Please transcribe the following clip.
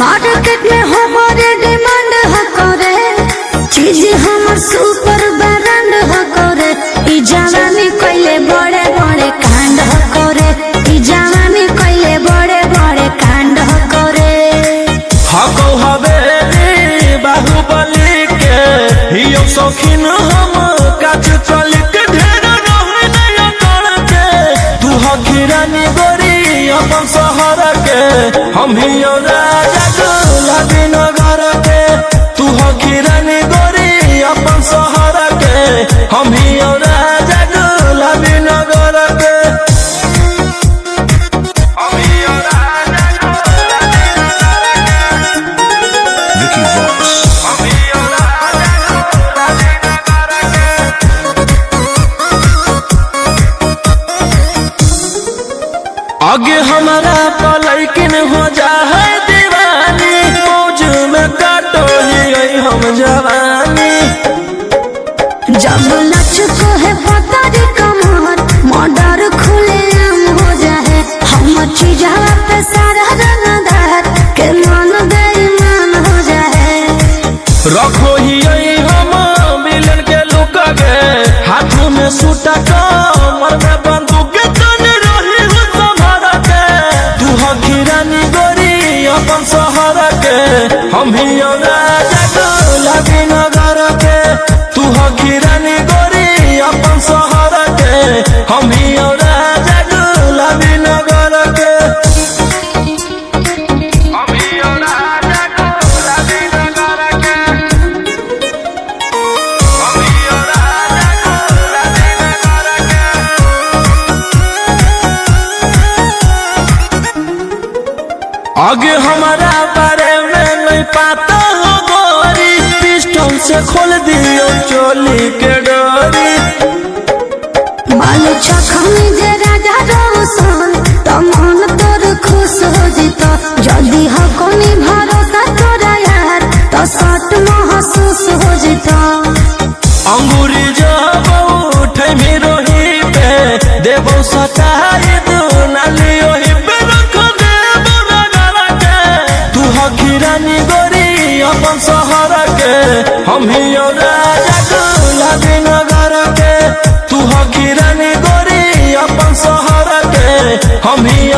Market में हमारे demand हो करे, चीज हमर सुपर ब्रांड हो करे। ई जवानी कइले बड़े बड़े कांड हो करे, ई जवानी कइले बड़े बड़े कांड हो करे। हको हवेली बाहुबली के हियो शौकीन हम काज चल के ढेर रहे नया कर के। तू हकीरानी गोरी अपन शहर के, हम हियो राजा गुलाबी नगर के। तू हकीरानी गोरी अपन शहर के, हम हियो राजा गुलाबी नगर के। आगे हमारा पलैकिन हो जा है दीवानी, मौज में काटो ही हम जवानी। जब लचको है पतर कमर, मर्डर खुले आम हो जाए। हम चीजवा पे सारा रंगदार के मन बेईमान हो जाए। रखो ही हम मिलन के लुक के, हाथ में सूटा कमर में बंदूक तन रही हो संभाल के। तू हकीरानी गोरी अपन शहर के, हम ही राजा गुलाबी नगर के। तू हकीरानी गोरी अपन शहर के, हम ही राजा गुलाबी नगर के। आगे हमारा बारे में नहीं पता हो गोरी, पिस्टल से खोल दियो चोली के डोरी। बालू चखनी जे राजा रोशन, तो मन तोर खुश हो जितो। जल्दी हो कोनी भरोसा तोरा यार, तो सट महसूस हो जितो। अंगूरी जब उठे मिरोही पे, देवो सटाई दू नालियो ही पे रख देवो नगर के। तू हकीरानी गोरी अपन शहर के, हम ही राजा गुलाबी नगर के। तू हकीरानी गोरी अपन शहर के, हम ही